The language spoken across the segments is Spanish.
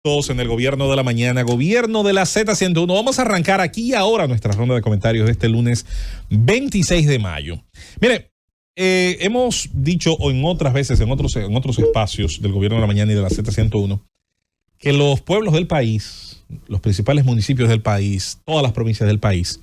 En el Gobierno de la Mañana, Gobierno de la Z101. Vamos a arrancar aquí y ahora nuestra ronda de comentarios de este lunes 26 de mayo. Mire, hemos dicho en otras veces, en otros espacios del Gobierno de la Mañana y de la Z101, que los pueblos del país, los principales municipios del país, todas las provincias del país,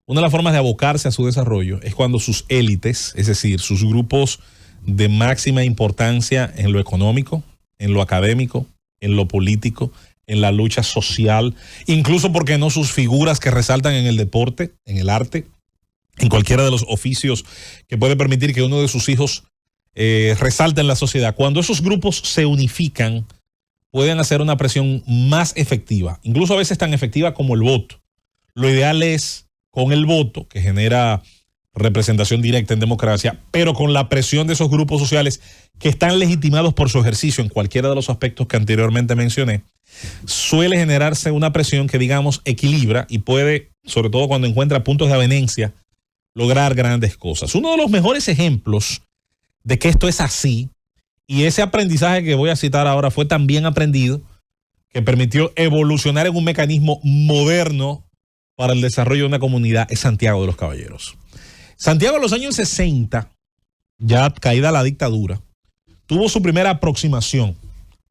una de las formas de abocarse a su desarrollo es cuando sus élites, es decir, sus grupos de máxima importancia en lo económico, en lo académico, en lo político, en la lucha social, incluso, ¿por qué no?, sus figuras que resaltan en el deporte, en el arte, en cualquiera de los oficios que puede permitir que uno de sus hijos resalte en la sociedad. Cuando esos grupos se unifican, pueden hacer una presión más efectiva, incluso a veces tan efectiva como el voto. Lo ideal es con el voto, que genera representación directa en democracia, pero con la presión de esos grupos sociales que están legitimados por su ejercicio en cualquiera de los aspectos que anteriormente mencioné, suele generarse una presión que, digamos, equilibra y puede, sobre todo cuando encuentra puntos de avenencia, lograr grandes cosas. Uno de los mejores ejemplos de que esto es así, y ese aprendizaje que voy a citar ahora fue tan bien aprendido que permitió evolucionar en un mecanismo moderno para el desarrollo de una comunidad, es Santiago de los Caballeros. Santiago en los años 60, ya caída la dictadura, tuvo su primera aproximación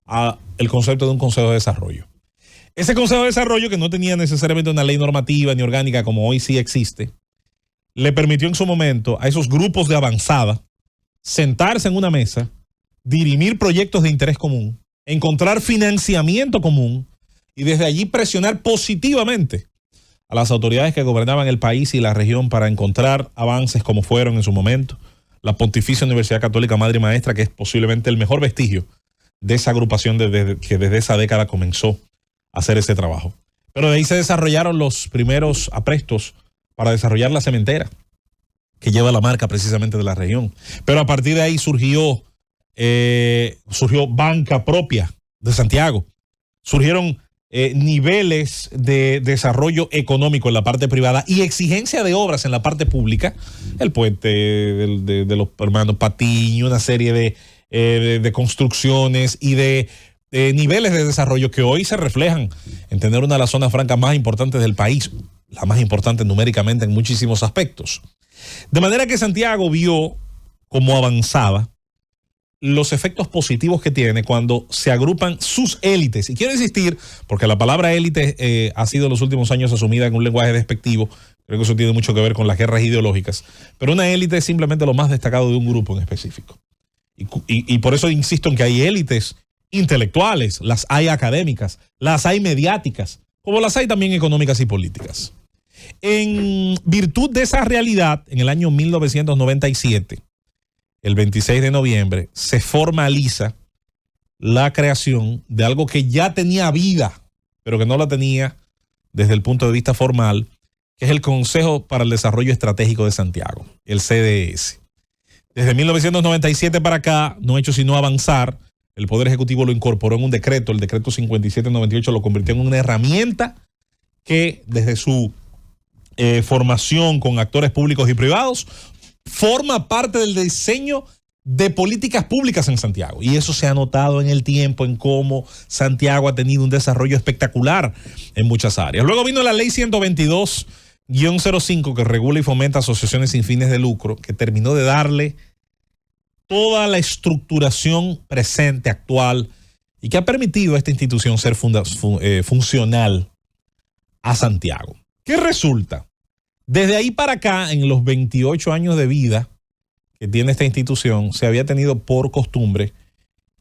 al concepto de un Consejo de Desarrollo. Ese Consejo de Desarrollo, que no tenía necesariamente una ley normativa ni orgánica como hoy sí existe, le permitió en su momento a esos grupos de avanzada sentarse en una mesa, dirimir proyectos de interés común, encontrar financiamiento común y desde allí presionar positivamente a las autoridades que gobernaban el país y la región para encontrar avances como fueron en su momento la Pontificia Universidad Católica Madre y Maestra, que es posiblemente el mejor vestigio de esa agrupación que desde esa década comenzó a hacer ese trabajo. Pero de ahí se desarrollaron los primeros aprestos para desarrollar la cementera, que lleva la marca precisamente de la región. Pero a partir de ahí surgió banca propia de Santiago. Surgieron niveles de desarrollo económico en la parte privada y exigencia de obras en la parte pública, el puente de los hermanos Patiño, una serie de construcciones y de niveles de desarrollo que hoy se reflejan en tener una de las zonas francas más importantes del país, la más importante numéricamente en muchísimos aspectos. De manera que Santiago vio cómo avanzaba los efectos positivos que tiene cuando se agrupan sus élites. Y quiero insistir, porque la palabra élite ha sido en los últimos años asumida en un lenguaje despectivo. Creo que eso tiene mucho que ver con las guerras ideológicas. Pero una élite es simplemente lo más destacado de un grupo en específico. Y por eso insisto en que hay élites intelectuales, las hay académicas, las hay mediáticas, como las hay también económicas y políticas. En virtud de esa realidad, en el año 1997, el 26 de noviembre, se formaliza la creación de algo que ya tenía vida, pero que no la tenía desde el punto de vista formal, que es el Consejo para el Desarrollo Estratégico de Santiago, el CDS. Desde 1997 para acá no ha hecho sino avanzar. El Poder Ejecutivo lo incorporó en un decreto, el decreto 5798 lo convirtió en una herramienta que desde su formación con actores públicos y privados forma parte del diseño de políticas públicas en Santiago. Y eso se ha notado en el tiempo, en cómo Santiago ha tenido un desarrollo espectacular en muchas áreas. Luego vino la ley 122-05 que regula y fomenta asociaciones sin fines de lucro, que terminó de darle toda la estructuración presente, actual, y que ha permitido a esta institución ser funcional a Santiago. ¿Qué resulta? Desde ahí para acá, en los 28 años de vida que tiene esta institución, se había tenido por costumbre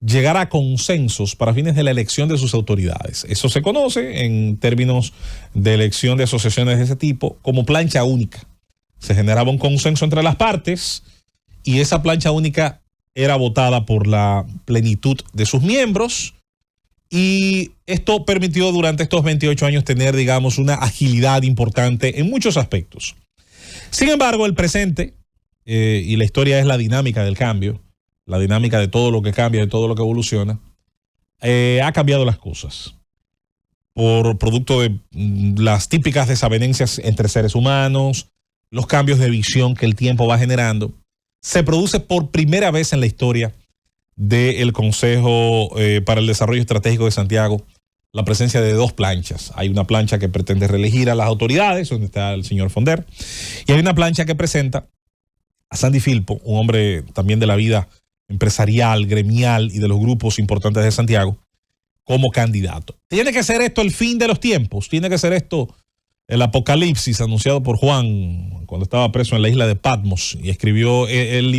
llegar a consensos para fines de la elección de sus autoridades. Eso se conoce en términos de elección de asociaciones de ese tipo como plancha única. Se generaba un consenso entre las partes y esa plancha única era votada por la plenitud de sus miembros. Y esto permitió durante estos 28 años tener, digamos, una agilidad importante en muchos aspectos. Sin embargo, el presente, y la historia es la dinámica del cambio, la dinámica de todo lo que cambia, de todo lo que evoluciona, ha cambiado las cosas. Por producto de las típicas desavenencias entre seres humanos, los cambios de visión que el tiempo va generando, se produce por primera vez en la historia del Consejo para el Desarrollo Estratégico de Santiago la presencia de dos planchas. Hay una plancha que pretende reelegir a las autoridades, donde está el señor Fonder, y hay una plancha que presenta a Sandy Filpo, un hombre también de la vida empresarial, gremial y de los grupos importantes de Santiago, como candidato. Tiene que ser esto el fin de los tiempos, tiene que ser esto el apocalipsis anunciado por Juan cuando estaba preso en la isla de Patmos y escribió el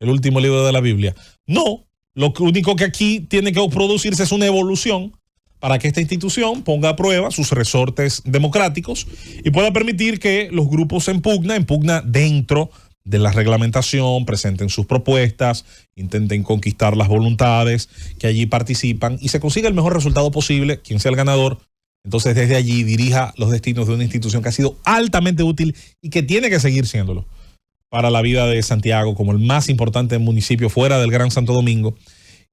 último libro de la Biblia. No, lo único que aquí tiene que producirse es una evolución para que esta institución ponga a prueba sus resortes democráticos y pueda permitir que los grupos en pugna dentro de la reglamentación, presenten sus propuestas, intenten conquistar las voluntades que allí participan y se consiga el mejor resultado posible, quien sea el ganador. Entonces desde allí dirija los destinos de una institución que ha sido altamente útil y que tiene que seguir siéndolo para la vida de Santiago como el más importante municipio fuera del Gran Santo Domingo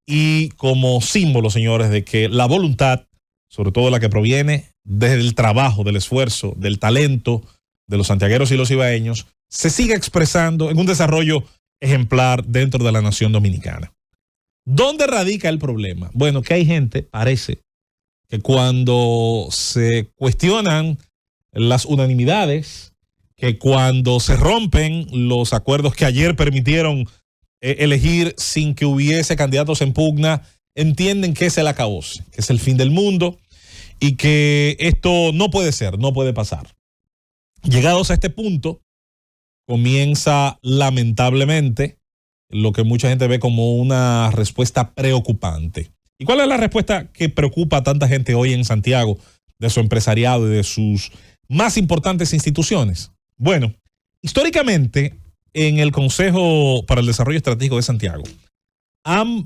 y como símbolo, señores, de que la voluntad, sobre todo la que proviene del trabajo, del esfuerzo, del talento de los santiagueros y los ibaeños, se sigue expresando en un desarrollo ejemplar dentro de la nación dominicana. ¿Dónde radica el problema? Bueno, que hay gente, parece, que cuando se cuestionan las unanimidades, que cuando se rompen los acuerdos que ayer permitieron elegir sin que hubiese candidatos en pugna, entienden que es el acabose, que es el fin del mundo y que esto no puede ser, no puede pasar. Llegados a este punto, comienza lamentablemente lo que mucha gente ve como una respuesta preocupante. ¿Y cuál es la respuesta que preocupa a tanta gente hoy en Santiago, de su empresariado y de sus más importantes instituciones? Bueno, históricamente en el Consejo para el Desarrollo Estratégico de Santiago han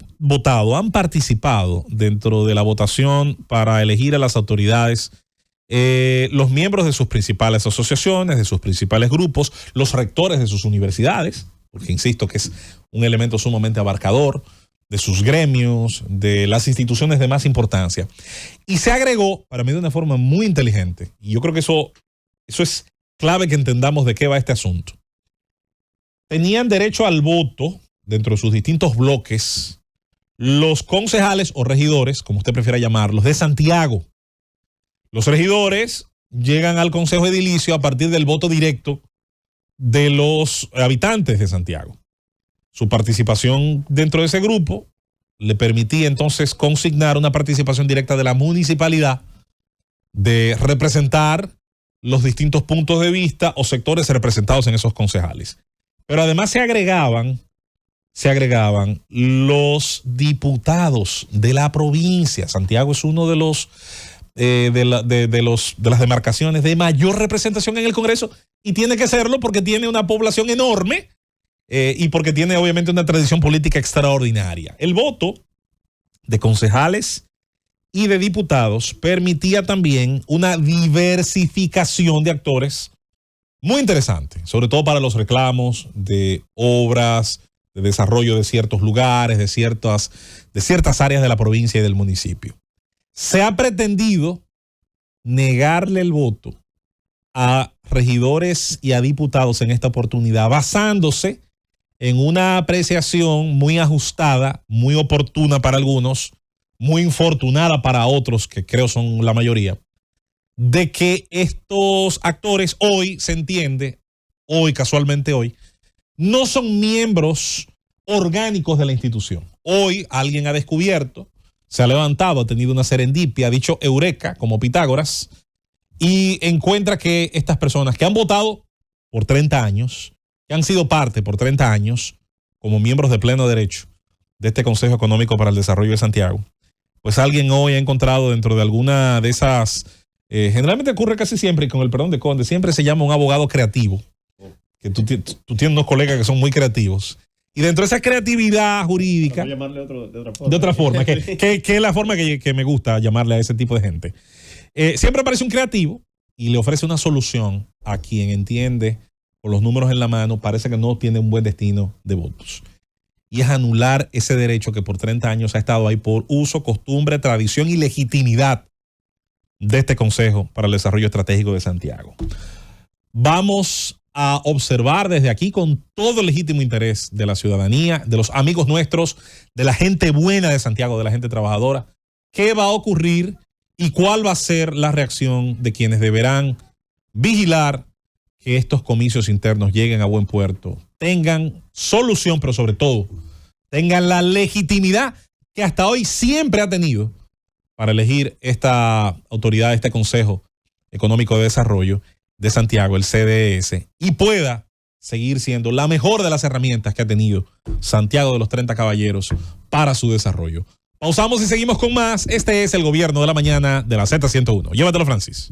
participado dentro de la votación para elegir a las autoridades los miembros de sus principales asociaciones, de sus principales grupos, los rectores de sus universidades, porque insisto que es un elemento sumamente abarcador, de sus gremios, de las instituciones de más importancia. Y se agregó, para mí de una forma muy inteligente, y yo creo que eso es clave que entendamos de qué va este asunto. Tenían derecho al voto dentro de sus distintos bloques los concejales o regidores, como usted prefiera llamarlos, de Santiago. Los regidores llegan al Consejo Edilicio a partir del voto directo de los habitantes de Santiago. Su participación dentro de ese grupo le permitía entonces consignar una participación directa de la municipalidad, de representar los distintos puntos de vista o sectores representados en esos concejales. Pero además se agregaban los diputados de la provincia. Santiago es uno de los de las demarcaciones de mayor representación en el Congreso y tiene que serlo porque tiene una población enorme y porque tiene obviamente una tradición política extraordinaria. El voto de concejales y de diputados permitía también una diversificación de actores muy interesante, sobre todo para los reclamos de obras, de desarrollo de ciertos lugares, de ciertas áreas de la provincia y del municipio. Se ha pretendido negarle el voto a regidores y a diputados en esta oportunidad, basándose en una apreciación muy ajustada, muy oportuna para algunos, muy infortunada para otros, que creo son la mayoría, de que estos actores hoy, se entiende, casualmente hoy, no son miembros orgánicos de la institución. Hoy alguien ha descubierto, se ha levantado, ha tenido una serendipia, ha dicho eureka, como Pitágoras, y encuentra que estas personas que han votado por 30 años, que han sido parte por 30 años, como miembros de pleno derecho de este Consejo Económico para el Desarrollo de Santiago, pues alguien hoy ha encontrado dentro de alguna de esas, generalmente ocurre casi siempre, y con el perdón de Conde, siempre se llama un abogado creativo, que tú tienes unos colegas que son muy creativos. Y dentro de esa creatividad jurídica, llamarle de otra forma, que es la forma que me gusta llamarle a ese tipo de gente. Siempre aparece un creativo y le ofrece una solución a quien entiende, con los números en la mano, parece que no tiene un buen destino de votos. Y es anular ese derecho que por 30 años ha estado ahí por uso, costumbre, tradición y legitimidad de este Consejo para el Desarrollo Estratégico de Santiago. Vamos a observar desde aquí con todo el legítimo interés de la ciudadanía, de los amigos nuestros, de la gente buena de Santiago, de la gente trabajadora, qué va a ocurrir y cuál va a ser la reacción de quienes deberán vigilar que estos comicios internos lleguen a buen puerto, tengan solución, pero sobre todo tengan la legitimidad que hasta hoy siempre ha tenido para elegir esta autoridad, este Consejo Económico de Desarrollo de Santiago, el CDS, y pueda seguir siendo la mejor de las herramientas que ha tenido Santiago de los 30 Caballeros para su desarrollo. Pausamos y seguimos con más. Este es el Gobierno de la Mañana de la Z101. Llévatelo, Francis.